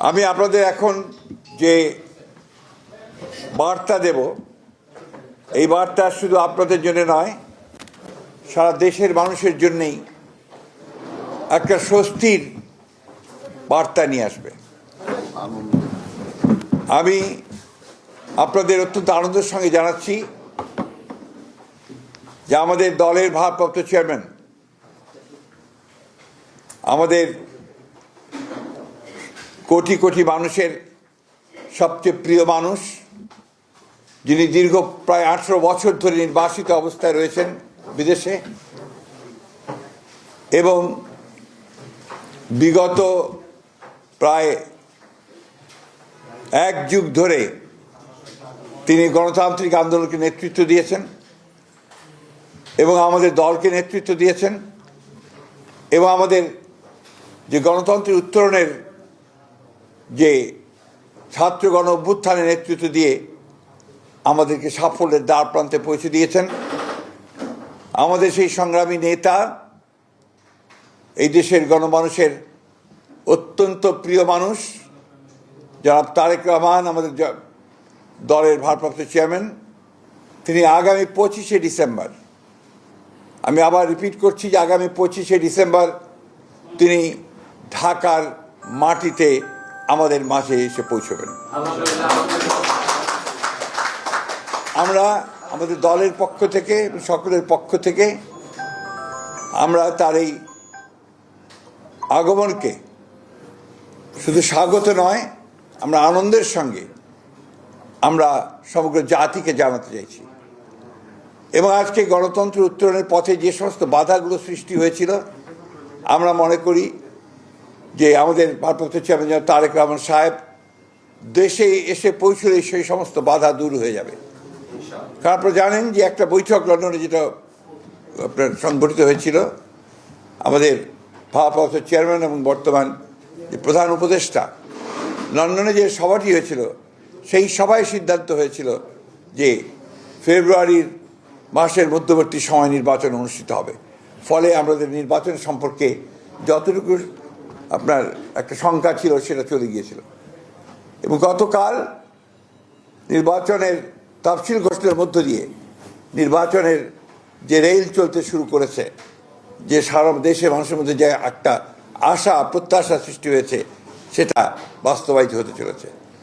আমি আপনাদের এখন যে বার্তা দেব এই বার্তা শুধু আপনাদের জন্য নয়, সারা দেশের মানুষের জন্যই একটা স্বস্তির বার্তা নিয়ে আসবে। আমি আপনাদের অত্যন্ত আনন্দের সঙ্গে জানাচ্ছি যে আমাদের দলের ভারপ্রাপ্ত চেয়ারম্যান, আমাদের কোটি কোটি মানুষের সবচেয়ে প্রিয় মানুষ, যিনি দীর্ঘ প্রায় 18 বছর ধরে নির্বাসিত অবস্থায় রয়েছেন বিদেশে এবং বিগত প্রায় 1 যুগ ধরে তিনি গণতান্ত্রিক আন্দোলনকে নেতৃত্ব দিয়েছেন এবং আমাদের দলকে নেতৃত্ব দিয়েছেন এবং আমাদের যে গণতন্ত্রের উত্তরণের যে ছাত্র গণ অভ্যুত্থানের নেতৃত্ব দিয়ে আমাদেরকে সাফল্যের দ্বার প্রান্তে পৌঁছে দিয়েছেন। আমাদের সেই সংগ্রামী নেতা, এই দেশের গণমানুষের অত্যন্ত প্রিয় মানুষ জনাব তারেক রহমান, আমাদের দলের ভারপ্রাপ্ত চেয়ারম্যান, তিনি আগামী 25শে ডিসেম্বর, আমি আবার রিপিট করছি যে আগামী 25শে ডিসেম্বর তিনি ঢাকার মাটিতে আমাদের মাঝে এসে পৌঁছবেন। আমরা আমাদের দলের পক্ষ থেকে, সকলের পক্ষ থেকে আমরা তার এই আগমনকে শুধু স্বাগত নয়, আমরা আনন্দের সঙ্গে আমরা সমগ্র জাতিকে জানাতে চাইছি। এবং আজকে গণতন্ত্র উত্তরণের পথে যে সমস্ত বাধাগুলো সৃষ্টি হয়েছিল, আমরা মনে করি যে আমাদের ভারপ্রাপ্ত চেয়ারম্যান তারেক রহমান সাহেব দেশে এসে পৌঁছলে সেই সমস্ত বাধা দূর হয়ে যাবে। কারণ আপনারা জানেন যে একটা বৈঠক লন্ডনে যেটা আপনার সংগঠিত হয়েছিল, আমাদের ভারপ্রাপ্ত চেয়ারম্যান এবং বর্তমান যে প্রধান উপদেষ্টা, লন্ডনে যে সভাটি হয়েছিল সেই সভায় সিদ্ধান্ত হয়েছিল যে ফেব্রুয়ারির মাসের মধ্যবর্তী সময় নির্বাচন অনুষ্ঠিত হবে। ফলে আমাদের নির্বাচন সম্পর্কে যতটুকু আপনার একটা শঙ্কা ছিল সেটা চলে গিয়েছিল। এবং গতকাল নির্বাচনের তফসিল ঘোষণার মধ্য দিয়ে নির্বাচনের যে রেল চলতে শুরু করেছে, যে সারা দেশের মানুষের মধ্যে যে একটা আশা প্রত্যাশা সৃষ্টি হয়েছে, সেটা বাস্তবায়িত হতে চলেছে।